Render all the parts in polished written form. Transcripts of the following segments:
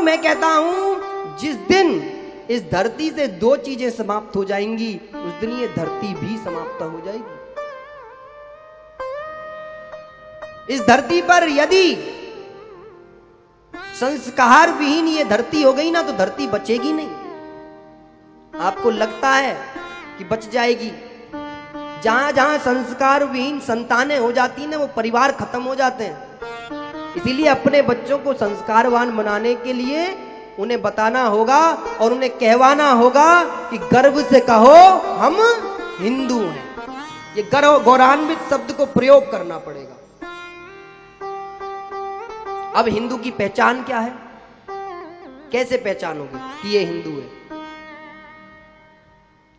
मैं कहता हूं जिस दिन इस धरती से दो चीजें समाप्त हो जाएंगी, उस दिन ये धरती भी समाप्त हो जाएगी। इस धरती पर यदि संस्कार विहीन ये धरती हो गई ना, तो धरती बचेगी नहीं। आपको लगता है कि बच जाएगी? जहां जहां संस्कार विहीन संतानें हो जाती ना, वो परिवार खत्म हो जाते हैं। इसीलिए अपने बच्चों को संस्कारवान बनाने के लिए उन्हें बताना होगा और उन्हें कहवाना होगा कि गर्व से कहो हम हिंदू हैं। ये गौरवान्वित शब्द को प्रयोग करना पड़ेगा। अब हिंदू की पहचान क्या है? कैसे पहचानोगे कि ये हिंदू है?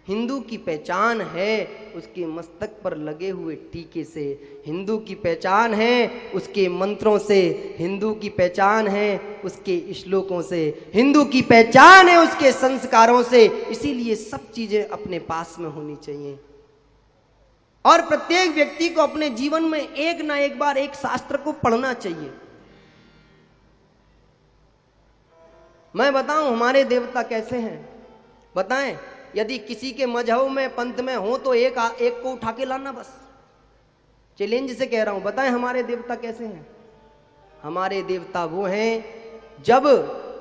हिंदू की पहचान है उसके मस्तक पर लगे हुए टीके से, हिंदू की पहचान है उसके मंत्रों से, हिंदू की पहचान है उसके श्लोकों से, हिंदू की पहचान है उसके संस्कारों से। इसीलिए सब चीजें अपने पास में होनी चाहिए और प्रत्येक व्यक्ति को अपने जीवन में एक ना एक बार एक शास्त्र को पढ़ना चाहिए। मैं बताऊं हमारे देवता कैसे हैं? बताएं। यदि किसी के मजहब में पंथ में हो तो एक को उठा के लाना, बस चैलेंज से कह रहा हूं। बताएं हमारे देवता कैसे हैं? हमारे देवता वो हैं, जब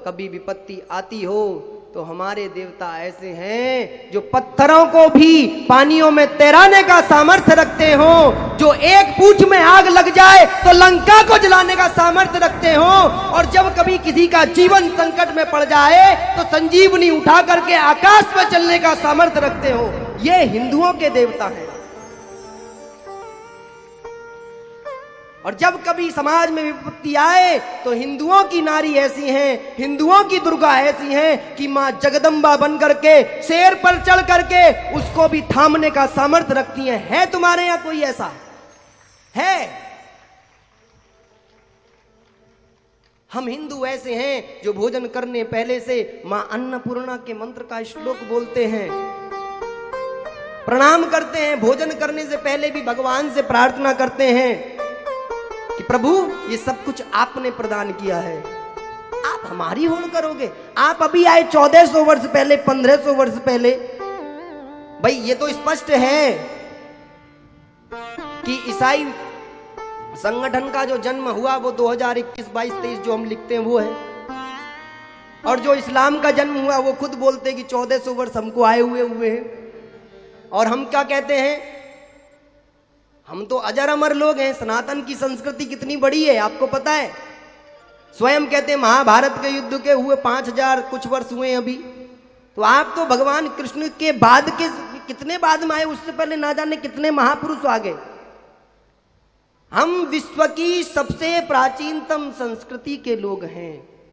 कभी विपत्ति आती हो तो हमारे देवता ऐसे हैं जो पत्थरों को भी पानियों में तैराने का सामर्थ्य रखते हो, जो एक पूंछ में आग लग जाए तो लंका को जलाने का सामर्थ्य रखते हो, और जब कभी किसी का जीवन संकट में पड़ जाए तो संजीवनी उठा करके आकाश में चलने का सामर्थ्य रखते हो। ये हिंदुओं के देवता हैं। और जब कभी समाज में विपत्ति आए तो हिंदुओं की नारी ऐसी हैं, हिंदुओं की दुर्गा ऐसी हैं कि मां जगदम्बा बन करके शेर पर चढ़ करके उसको भी थामने का सामर्थ्य रखती हैं। है तुम्हारे यहां कोई ऐसा? है? हम हिंदू ऐसे हैं जो भोजन करने पहले से मां अन्नपूर्णा के मंत्र का श्लोक बोलते हैं, प्रणाम करते हैं, भोजन करने से पहले भी भगवान से प्रार्थना करते हैं कि प्रभु ये सब कुछ आपने प्रदान किया है, आप हमारी होड़ करोगे। आप अभी आए 1400 वर्ष पहले, 1500 वर्ष पहले। भाई ये तो स्पष्ट है कि ईसाई संगठन का जो जन्म हुआ वो 2021, 22, 23 जो हम लिखते हैं वो है, और जो इस्लाम का जन्म हुआ वो खुद बोलते हैं कि 1400 वर्ष हमको आए हुए हैं। और हम क्या कहते हैं? हम तो अजर अमर लोग हैं। सनातन की संस्कृति कितनी बड़ी है आपको पता है? स्वयं कहते हैं महाभारत के युद्ध के हुए 5000 कुछ वर्ष हुए अभी, तो आप तो भगवान कृष्ण के बाद के कितने बाद में आए, उससे पहले ना जाने कितने महापुरुष आ गए। हम विश्व की सबसे प्राचीनतम संस्कृति के लोग हैं।